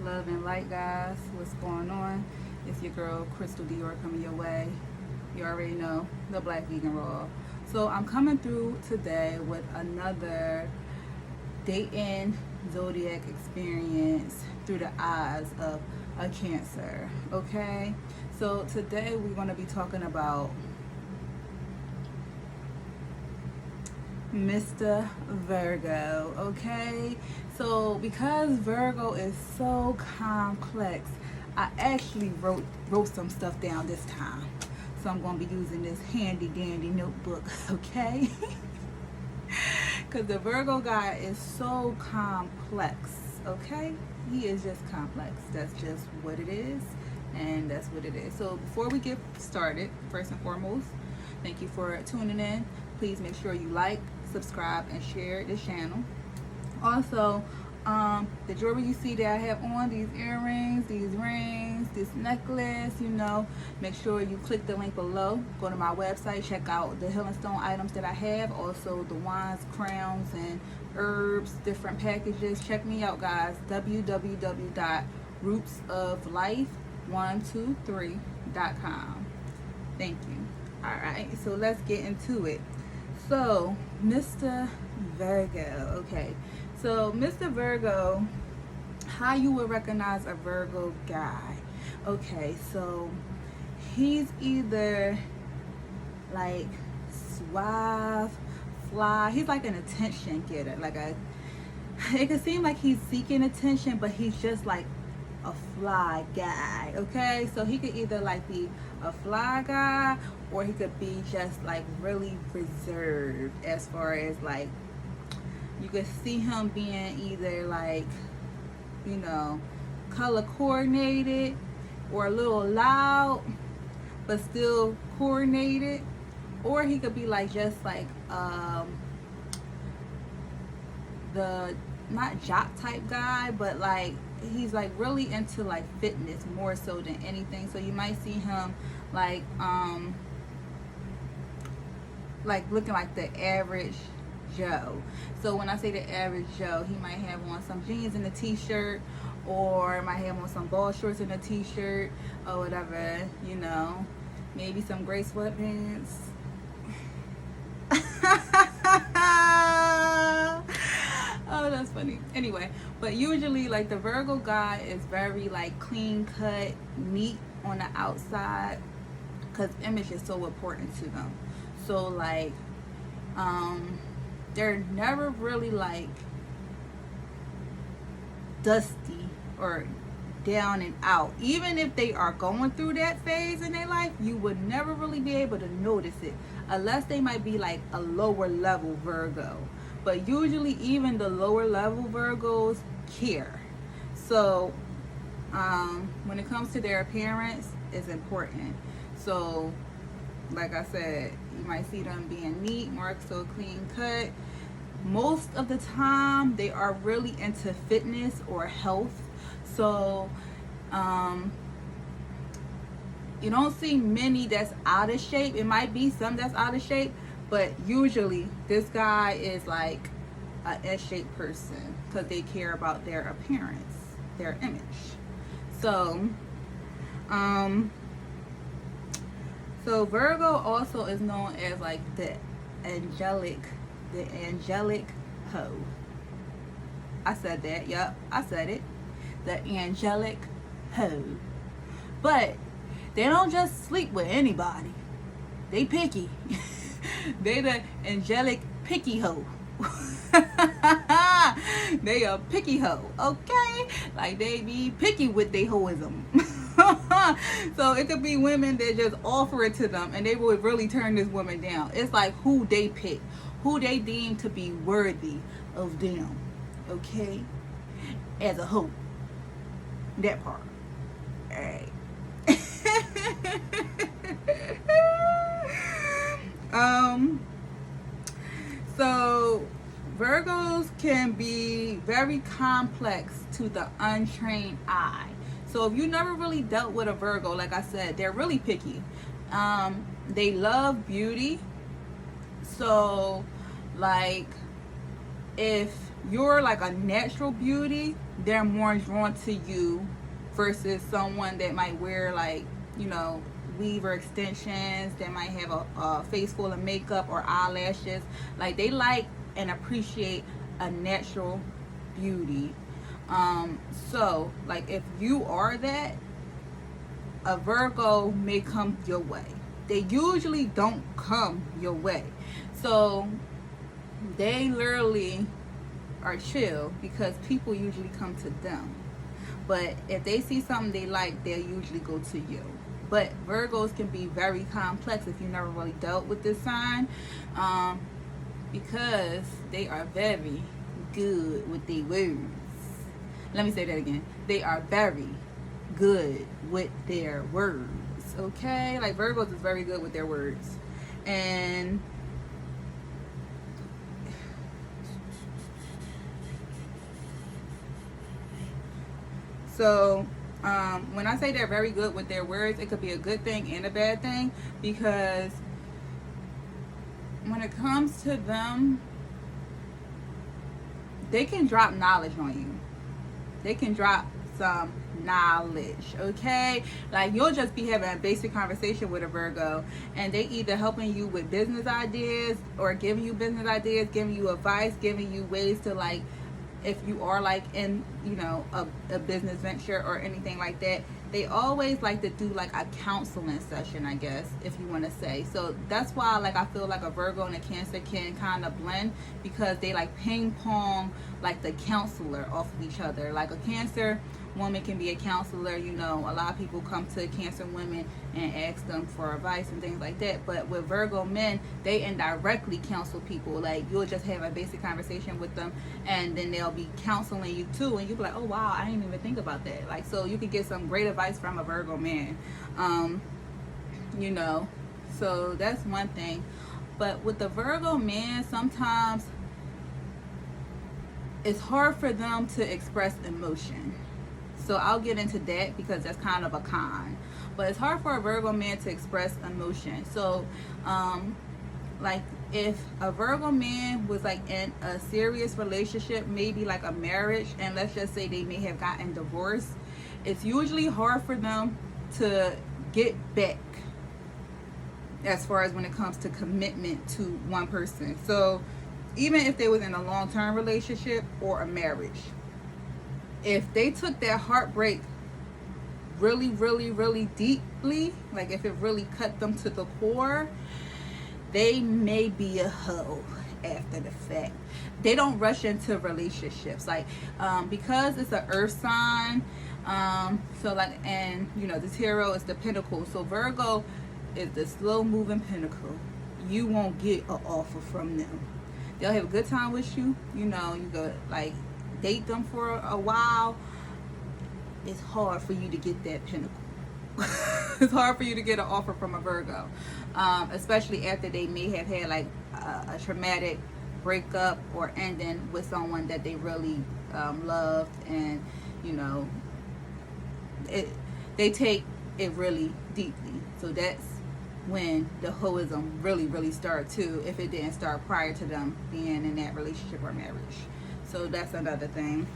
Love and light, guys. What's going on? It's your girl Crystal Dior coming your way. You already know, the Black Vegan Raw. So I'm coming through today with another dating Zodiac experience through the eyes of a Cancer. Okay, so today we're going to be talking about Mr. Virgo. Okay, so because Virgo is so complex, I actually wrote some stuff down this time, so I'm going to be using this handy dandy notebook. Okay, because the Virgo guy is so complex. Okay, he is just complex. That's just what it is, and that's what it is. So before we get started, first and foremost, thank you for tuning in. Please make sure you like, subscribe, and share this channel. Also, the jewelry you see that I have on, these earrings, these rings, this necklace, make sure you click the link below. Go to my website, check out the healing stone items that I have. Also the wands, crowns, and herbs, different packages. Check me out, guys. www.rootsoflife123.com. Thank you. Alright, so let's get into it. So, Mr. Virgo. Okay, so Mr. Virgo, how you would recognize a Virgo guy. Okay, so he's either like suave, fly. He's like an attention getter. It could seem like he's seeking attention, but he's just like a fly guy. Okay, so he could either like be a fly guy, or he could be just like really reserved, as far as like you could see him being either like color coordinated, or a little loud but still coordinated, or he could be like just like the not jock type guy, but like he's like really into like fitness more so than anything. So you might see him like looking like the average Joe. So when I say the average Joe, he might have on some jeans and a t-shirt, or might have on some ball shorts and a t-shirt, or whatever, maybe some gray sweatpants. Oh, that's funny. Anyway, but usually like the Virgo guy is very like clean cut, neat on the outside, because image is so important to them. So like they're never really like dusty or down and out. Even if they are going through that phase in their life, you would never really be able to notice it, unless they might be like a lower level Virgo. But usually even the lower level Virgos care. So when it comes to their appearance, it's important. So like I said, you might see them being neat, more so clean cut. Most of the time they are really into fitness or health. So you don't see many that's out of shape. It might be some that's out of shape, but usually this guy is like an S-shaped person, because they care about their appearance, their image. So so Virgo also is known as like the angelic hoe. I said that. Yep, I said it. The angelic hoe. But they don't just sleep with anybody. They picky. They the angelic picky hoe. They a picky hoe. Okay, like they be picky with their hoism. So it could be women that just offer it to them, and they would really turn this woman down. It's like who they pick, who they deem to be worthy of them. Okay, as a hoe. That part. All right. So Virgos can be very complex to the untrained eye. So if you never really dealt with a Virgo, like I said, they're really picky. They love beauty. So like if you're like a natural beauty, they're more drawn to you versus someone that might wear like, you know, weave or extensions, that might have a face full of makeup or eyelashes. Like, they like and appreciate a natural beauty. So like, if you are that, a Virgo may come your way. They usually don't come your way. So they literally are chill because people usually come to them. But if they see something they like, they'll usually go to you. But Virgos can be very complex if you never really dealt with this sign, because they are very good with their words. Let me say that again. They are very good with their words. Okay, like, Virgos is very good with their words. And so when I say they're very good with their words, it could be a good thing and a bad thing, because when it comes to them, they can drop knowledge on you. They can drop some knowledge, okay? Like, you'll just be having a basic conversation with a Virgo, and they either helping you with business ideas, or giving you business ideas, giving you advice, giving you ways to, like, if you are like in, you know, a business venture or anything like that, they always like to do like a counseling session, I guess, if you want to say. So that's why, like, I feel like a Virgo and a Cancer can kind of blend, because they like ping pong like the counselor off of each other. Like, a Cancer woman can be a counselor. You know, a lot of people come to Cancer women and ask them for advice and things like that. But with Virgo men, they indirectly counsel people. Like, you'll just have a basic conversation with them, and then they'll be counseling you too, and you'll be like, oh wow, I didn't even think about that. Like, so you could get some great advice from a Virgo man. You know, so that's one thing. But with the Virgo man, sometimes it's hard for them to express emotion. So I'll get into that, because that's kind of a con. But it's hard for a Virgo man to express emotion. So like, if a Virgo man was like in a serious relationship, maybe like a marriage, and let's just say they may have gotten divorced, it's usually hard for them to get back as far as when it comes to commitment to one person. So even if they was in a long-term relationship or a marriage, if they took that heartbreak really, really, really deeply, like if it really cut them to the core, they may be a hoe after the fact. They don't rush into relationships, like, because it's an earth sign, so like, and you know, this hero is the Pentacle, so Virgo is the slow moving pinnacle. You won't get an offer from them. They'll have a good time with you. You know, you go like date them for a while. It's hard for you to get that pinnacle. It's hard for you to get an offer from a Virgo, especially after they may have had like a traumatic breakup or ending with someone that they really loved, and you know, they take it really deeply. So that's when the hoism really, really start too, if it didn't start prior to them being in that relationship or marriage. So that's another thing.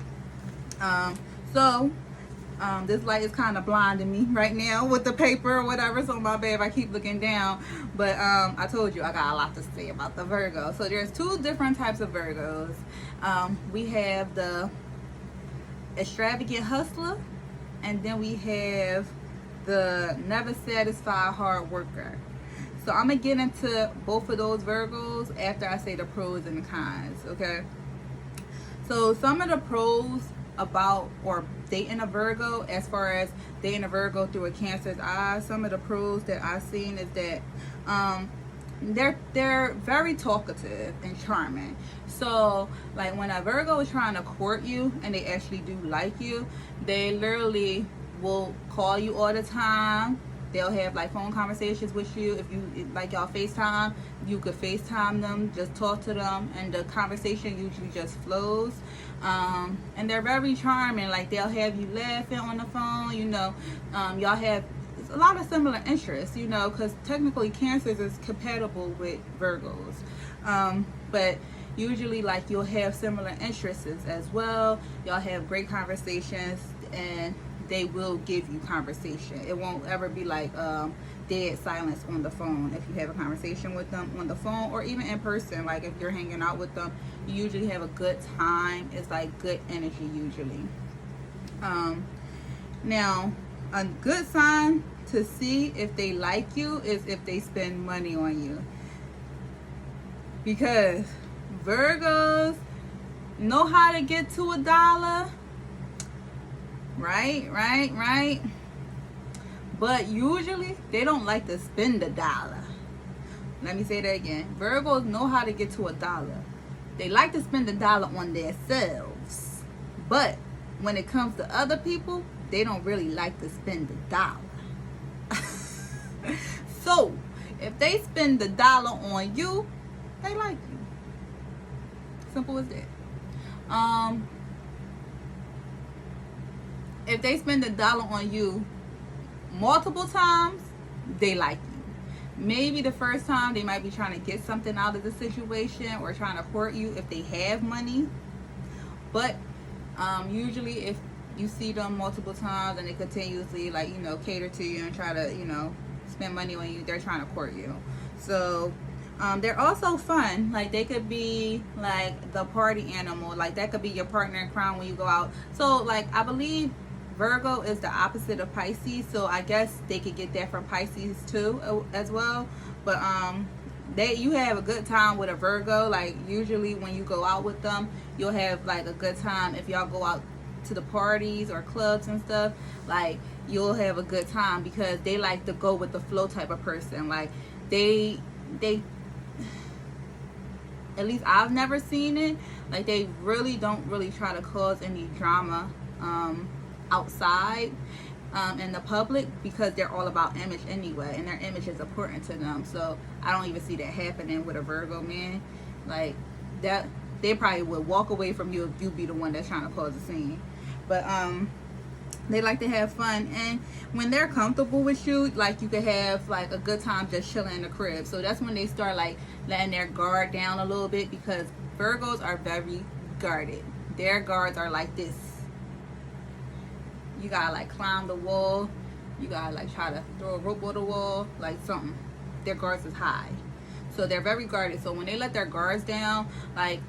This light is kind of blinding me right now with the paper or whatever, so my bad if I keep looking down. But I told you I got a lot to say about the Virgo. So there's two different types of Virgos. We have the extravagant hustler, and then we have the never satisfied hard worker. So I'm gonna get into both of those Virgos after I say the pros and the cons, okay? So some of the pros about or dating a Virgo, as far as dating a Virgo through a Cancer's eyes, some of the pros that I've seen is that they're very talkative and charming. So like, when a Virgo is trying to court you and they actually do like you, they literally will call you all the time. They'll have like phone conversations with you. If you like, y'all FaceTime, you could FaceTime them, just talk to them, and the conversation usually just flows. And they're very charming. Like, they'll have you laughing on the phone, you know. Y'all have a lot of similar interests, you know, because technically Cancers is compatible with Virgos. But usually like you'll have similar interests as well. Y'all have great conversations, and they will give you conversation. It won't ever be like dead silence on the phone if you have a conversation with them on the phone or even in person. Like if you're hanging out with them, you usually have a good time. It's like good energy usually. Now, a good sign to see if they like you is if they spend money on you, because Virgos know how to get to $1. Right. But usually they don't like to spend $1. Let me say that again. Virgos know how to get to $1. They like to spend $1 on themselves. But when it comes to other people, they don't really like to spend $1. So, if they spend $1 on you, they like you. Simple as that. If they spend $1 on you multiple times, they like you. Maybe the first time they might be trying to get something out of the situation or trying to court you if they have money. But usually if you see them multiple times and they continuously like, cater to you and try to, spend money on you, they're trying to court you. So they're also fun. Like they could be like the party animal. Like that could be your partner in crime when you go out. So like I believe Virgo is the opposite of Pisces, so I guess they could get that from Pisces too as well. But you have a good time with a Virgo. Like usually when you go out with them, you'll have like a good time. If y'all go out to the parties or clubs and stuff, like you'll have a good time because they like to go with the flow type of person. Like they at least I've never seen it, like they really don't really try to cause any drama outside in the public, because they're all about image anyway, and their image is important to them. So I don't even see that happening with a Virgo man. Like that, they probably would walk away from you if you be the one that's trying to cause a scene. But they like to have fun, and when they're comfortable with you, like you could have like a good time just chilling in the crib. So that's when they start like letting their guard down a little bit, because Virgos are very guarded. Their guards are like this. You gotta like climb the wall. You gotta like try to throw a rope on the wall, like something. Their guards is high. So they're very guarded. So when they let their guards down, like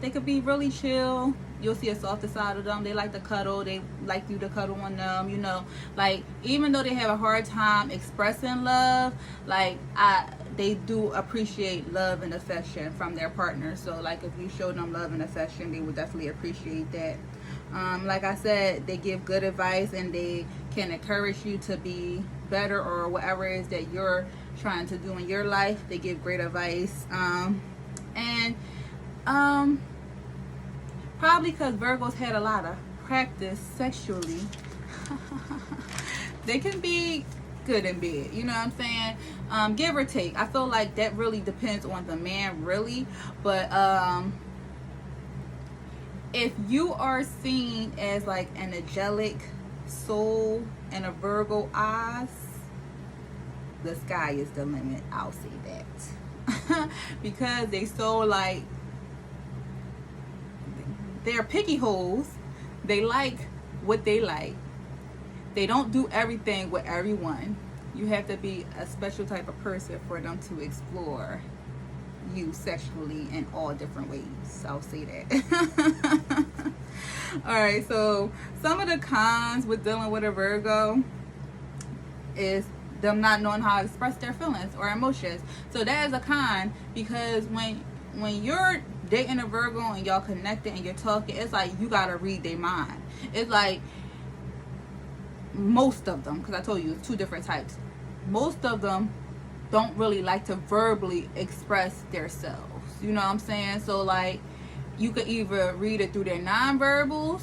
they could be really chill. You'll see a softer side of them. They like to cuddle. They like you to cuddle on them, Like even though they have a hard time expressing love, like they do appreciate love and affection from their partner. So like if you show them love and affection, they would definitely appreciate that. Like I said, they give good advice, and they can encourage you to be better or whatever it is that you're trying to do in your life. They give great advice. Probably because Virgos had a lot of practice sexually, they can be good in bed, you know what I'm saying? Give or take. I feel like that really depends on the man, really. But if you are seen as like an angelic soul and a Virgo eyes, the sky is the limit. I'll say that. Because they so like, they're picky holes. They like what they like. They don't do everything with everyone. You have to be a special type of person for them to explore you sexually in all different ways. I'll say that. Alright, so some of the cons with dealing with a Virgo is them not knowing how to express their feelings or emotions. So that is a con, because when you're dating a Virgo and y'all connected and you're talking, it's like you gotta read their mind. It's like most of them, because I told you it's two different types, most of them don't really like to verbally express themselves, you know what I'm saying? So like you could either read it through their nonverbals,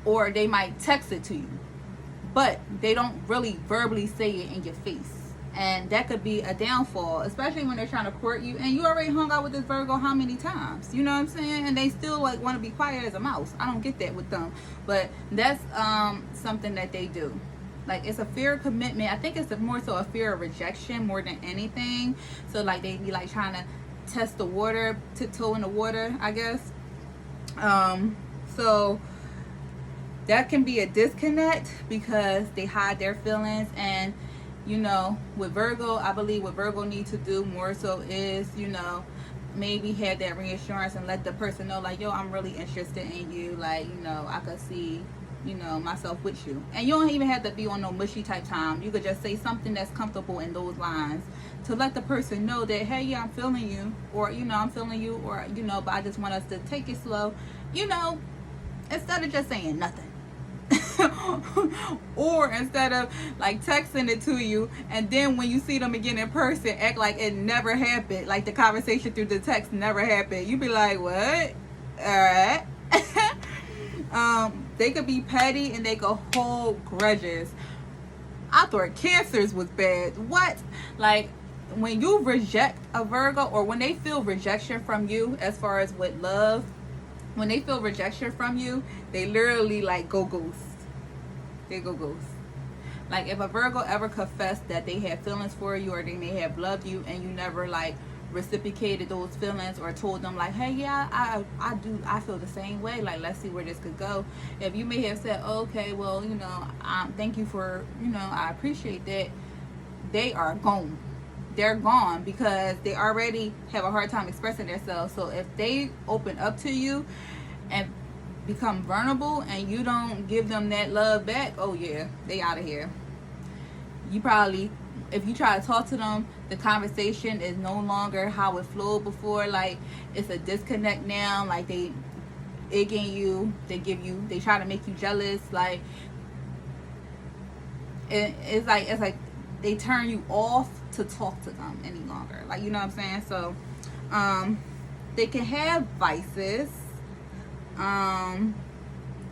or they might text it to you, but they don't really verbally say it in your face. And that could be a downfall, especially when they're trying to court you, and you already hung out with this Virgo how many times, you know what I'm saying? And they still like want to be quiet as a mouse. I don't get that with them, but that's something that they do. Like it's a fear of commitment. I think it's more so a fear of rejection more than anything. So like they be like trying to test the water, tiptoe in the water, I guess. So that can be a disconnect because they hide their feelings. And you know, with Virgo, I believe what Virgo needs to do more so is, you know, maybe have that reassurance and let the person know, like, yo, I'm really interested in you. Like, you know, I could see, you know, myself with you. And you don't even have to be on no mushy type time. You could just say something that's comfortable in those lines to let the person know that, hey, yeah, I'm feeling you, or, you know, I'm feeling you, or, you know, but I just want us to take it slow, you know, instead of just saying nothing. Or instead of like texting it to you, and then when you see them again in person, act like it never happened, like the conversation through the text never happened. You be like, what? Alright. They could be petty and they could hold grudges. I thought Cancers was bad. What? Like, when you reject a Virgo, or when they feel rejection from you, as far as with love, when they feel rejection from you, they literally like go ghost. They go ghost. Like, if a Virgo ever confessed that they had feelings for you, or they may have loved you, and you never like reciprocated those feelings, or told them like, hey, yeah, I feel the same way, like, let's see where this could go. If you may have said, okay, well, you know, thank you for, you know, I appreciate that, they are gone. They're gone because they already have a hard time expressing themselves. So if they open up to you and become vulnerable, and you don't give them that love back, oh yeah, they out of here. You probably, if you try to talk to them, the conversation is no longer how it flowed before. Like, it's a disconnect now. Like, they egging you, they try to make you jealous. Like, it's like they turn you off to talk to them any longer. Like, you know what I'm saying? So they can have vices.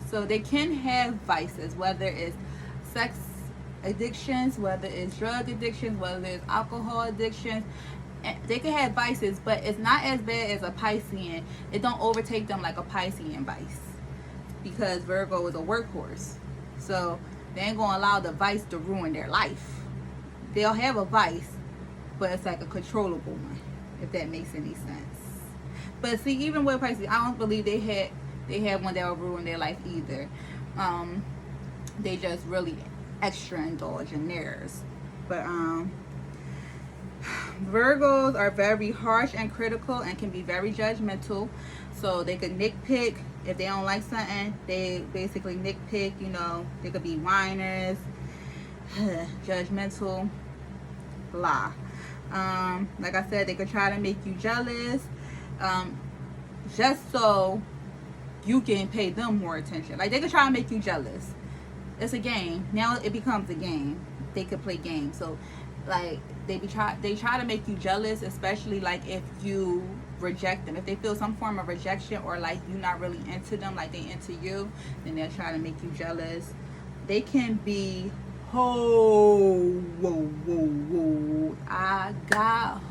So they can have vices, whether it's sex addictions, whether it's drug addictions, whether it's alcohol addictions. They can have vices, but it's not as bad as a Piscean. It don't overtake them like a Piscean vice, because Virgo is a workhorse. So they ain't gonna allow the vice to ruin their life. They'll have a vice, but it's like a controllable one, if that makes any sense. But see, even with Pisces, I don't believe they had one that would ruin their life either. They just really extra indulge in theirs. But Virgos are very harsh and critical, and can be very judgmental. So they could nitpick. If they don't like something, they basically nitpick. You know, they could be whiners, judgmental, blah. Like I said, they could try to make you jealous, just so you can pay them more attention. Like, they could try to make you jealous. It's a game. Now it becomes a game. They could play games. So, like, they try to make you jealous, especially like if you reject them. If they feel some form of rejection, or like you're not really into them, like they into you, then they'll try to make you jealous. They can be whoa. I got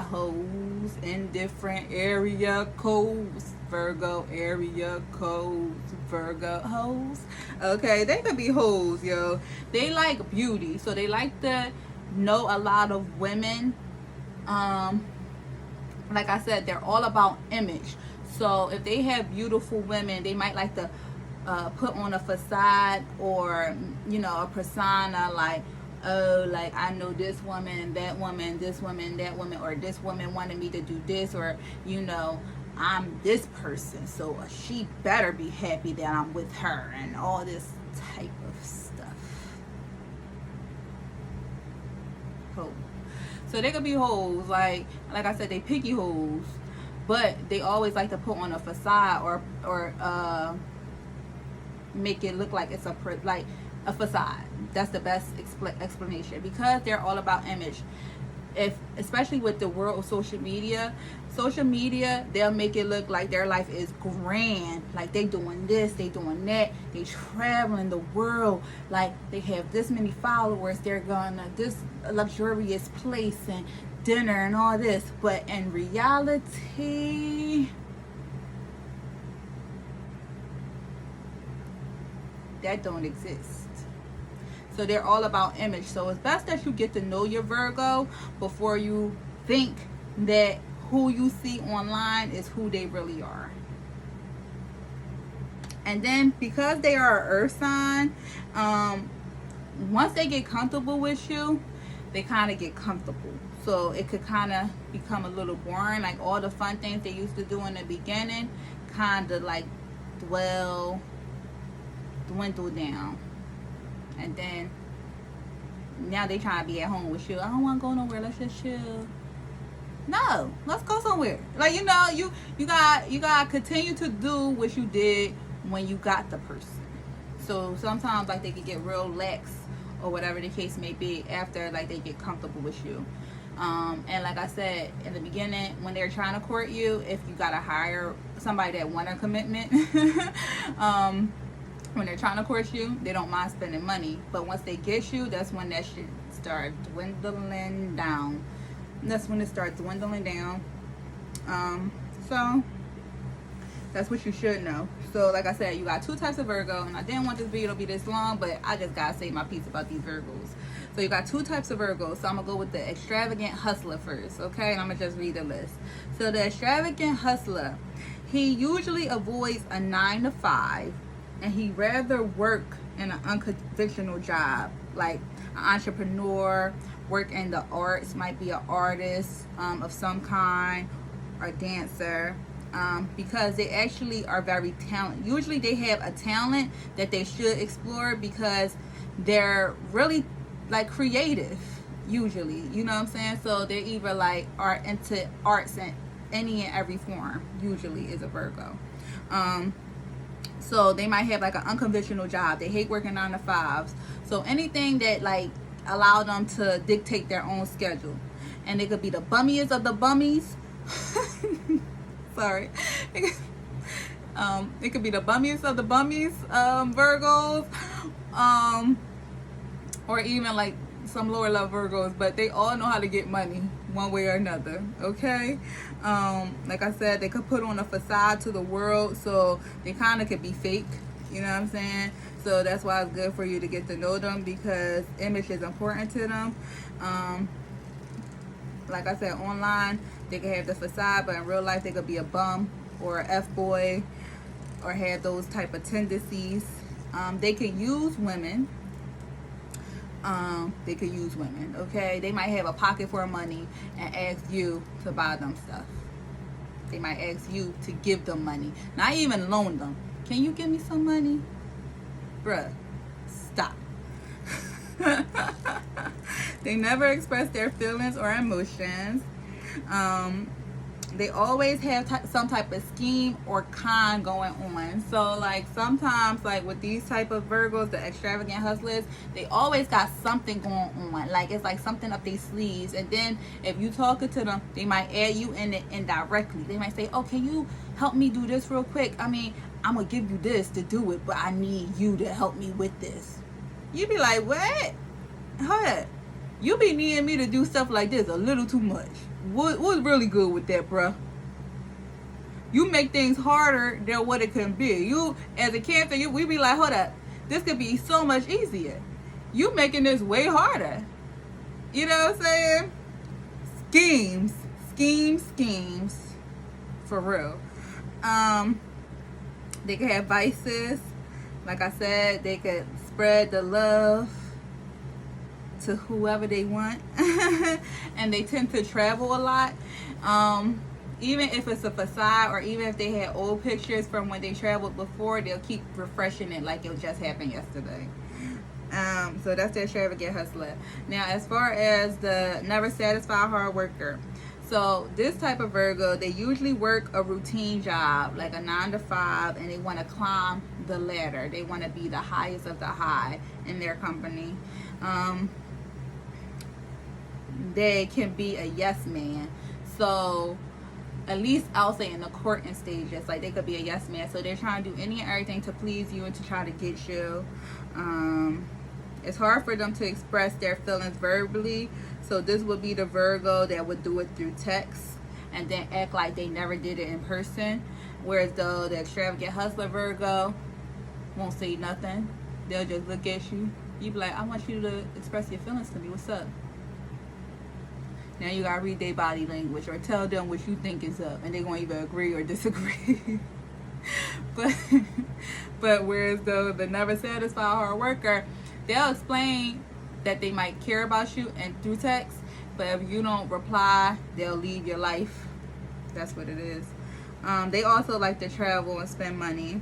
hoes in different area codes. Virgo area codes. Virgo hoes. Okay, they could be hoes, yo. They like beauty, so they like to know a lot of women. Like I said, they're all about image. So if they have beautiful women, they might like to put on a facade, or, you know, a persona, like, oh, like, I know this woman, that woman, this woman, that woman, or this woman wanted me to do this, or, you know, I'm this person, so she better be happy that I'm with her, and all this type of stuff. Hoes. So they could be hoes, like I said, they picky hoes, but they always like to put on a facade, or make it look like it's a facade. That's the best explanation, because they're all about image. Especially with the world of social media, they'll make it look like their life is grand, like they doing this, they doing that, they traveling the world, like they have this many followers, they're going to this luxurious place and dinner and all this. But in reality, that don't exist. So they're all about image. So it's best that you get to know your Virgo before you think that who you see online is who they really are. And then because they are an earth sign, once they get comfortable with you, they kind of get comfortable. So it could kind of become a little boring. Like all the fun things they used to do in the beginning kind of like dwindle down. And then now they trying to be at home with you. I don't want to go nowhere. Let's just chill. No, let's go somewhere. Like, you know, you gotta continue to do what you did when you got the person. So sometimes like they can get real lax or whatever the case may be after like they get comfortable with you. And like I said in the beginning, when they're trying to court you, if you gotta hire somebody that want a commitment, when they're trying to court you, they don't mind spending money. But once they get you, that's when that shit starts dwindling down. That's when it starts dwindling down. So that's what you should know. So like I said, you got 2 types of Virgo, and I didn't want this video to be this long, but I just gotta say my piece about these Virgos. So you got 2 types of Virgos. So I'm gonna go with the extravagant hustler first, okay? And I'm gonna just read the list. So the extravagant hustler, he usually avoids a 9 to 5, and he rather work in an unconventional job, like an entrepreneur, work in the arts, might be an artist of some kind, or dancer. Because they actually are very talented. Usually they have a talent that they should explore because they're really like creative usually, you know what I'm saying? So they're either like are into arts in any and every form, usually is a Virgo. So they might have like an unconventional job. They hate working 9 to 5s. So anything that like allow them to dictate their own schedule. And it could be the bummiest of the bummies. Sorry. It could be the bummiest of the bummies, Virgos, or even like some lower level Virgos, but they all know how to get money one way or another, okay? Like I said, they could put on a facade to the world, so they kind of could be fake, you know what I'm saying? So that's why it's good for you to get to know them, because image is important to them. Like I said, online they can have the facade, but in real life they could be a bum or a F-boy or have those type of tendencies. They can use women. Okay? They might have a pocket full of money and ask you to buy them stuff. They might ask you to give them money. Not even loan them. Can you give me some money? Bruh, stop. They never express their feelings or emotions. They always have some type of scheme or con going on. So like sometimes like with these type of Virgos, the extravagant hustlers, they always got something going on. Like it's like something up their sleeves. And then if you talking to them, they might add you in it indirectly. They might say, oh, can you help me do this real quick? I mean, I'm gonna give you this to do it, but I need you to help me with this. You be like, what? Hold up. You be needing me to do stuff like this a little too much. What's really good with that, bruh? You make things harder than what it can be. You, as a Cancer, we be like, hold up. This could be so much easier. You making this way harder. You know what I'm saying? Schemes. For real. They could have vices. Like I said, they could spread the love to whoever they want. And they tend to travel a lot. Even if it's a facade, or even if they had old pictures from when they traveled before, they'll keep refreshing it like it just happened yesterday. So that's the extravagant hustler. Now, as far as the never satisfied hard worker, so this type of Virgo, they usually work a routine job, like a 9 to 5, and they want to climb the ladder. They want to be the highest of the high in their company. They can be a yes man. So at least I'll say in the courting stages, like they could be a yes man. So they're trying to do any and everything to please you and to try to get you. It's hard for them to express their feelings verbally. So this would be the Virgo that would do it through text and then act like they never did it in person. Whereas though the extravagant hustler Virgo won't say nothing. They'll just look at you. You be like, I want you to express your feelings to me. What's up? Now you gotta read their body language or tell them what you think is up, and they're gonna either agree or disagree. but whereas though the never satisfied hard worker, they'll explain that they might care about you and through text, but if you don't reply, they'll leave your life. That's what it is. They also like to travel and spend money.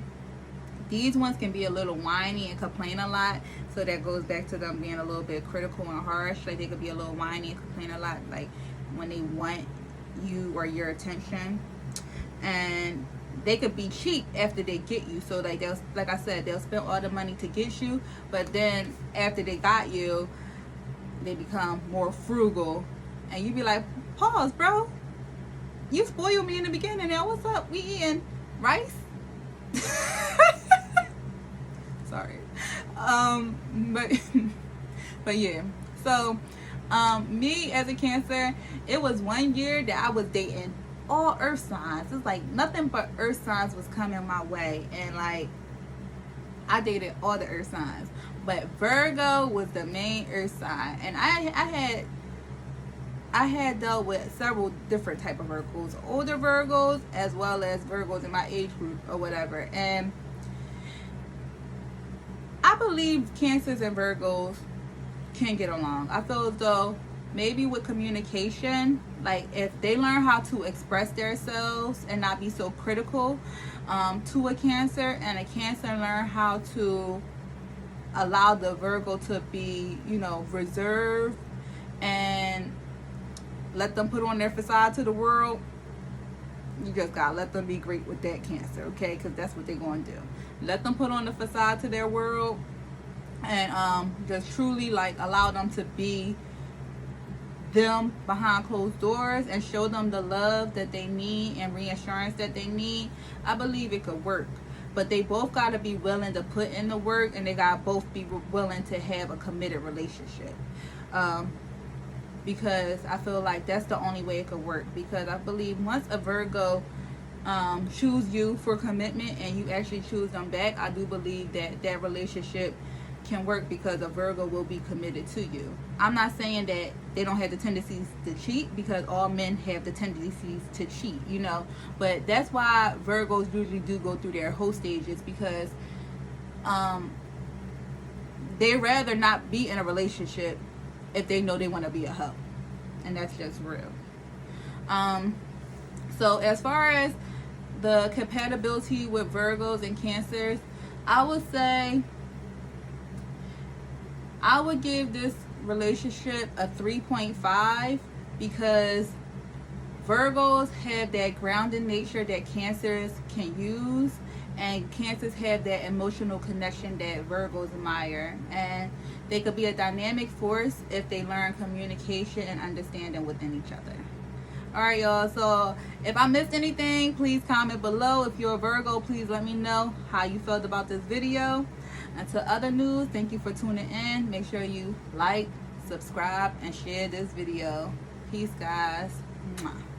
These ones can be a little whiny and complain a lot, so that goes back to them being a little bit critical and harsh. Like they could be a little whiny and complain a lot, like when they want you or your attention. And they could be cheap after they get you, so like they'll, like I said, they'll spend all the money to get you, but then after they got you, they become more frugal, and you be like, pause, bro, you spoiled me in the beginning. Now what's up? We eating rice? Sorry. But yeah. So me as a Cancer, it was one year that I was dating all earth signs. It's like nothing but earth signs was coming my way, and like I dated all the earth signs, but Virgo was the main earth sign. And I had dealt with several different type of Virgos, older Virgos as well as Virgos in my age group or whatever. And I believe Cancers and Virgos can get along. I feel as though maybe with communication, like if they learn how to express themselves and not be so critical to a Cancer, and a Cancer learn how to allow the Virgo to be, you know, reserved and let them put on their facade to the world, you just gotta let them be great with that Cancer, okay? Because that's what they're going to do. Let them put on the facade to their world, and just truly like allow them to be them behind closed doors and show them the love that they need and reassurance that they need. I believe it could work, but they both got to be willing to put in the work, and they got to both be willing to have a committed relationship, because I feel like that's the only way it could work. Because I believe once a Virgo choose you for commitment and you actually choose them back, I do believe that that relationship can work, because a Virgo will be committed to you. I'm not saying that they don't have the tendencies to cheat, because all men have the tendencies to cheat, you know, but that's why Virgos usually do go through their whole stages, because they rather not be in a relationship if they know they want to be a hoe, and that's just real. So as far as the compatibility with Virgos and Cancers, I would say I would give this relationship a 3.5, because Virgos have that grounded nature that Cancers can use, and Cancers have that emotional connection that Virgos admire, and they could be a dynamic force if they learn communication and understanding within each other. Alright, y'all, so if I missed anything, please comment below. If you're a Virgo, please let me know how you felt about this video. Until other news, thank you for tuning in. Make sure you like, subscribe, and share this video. Peace, guys. Mwah.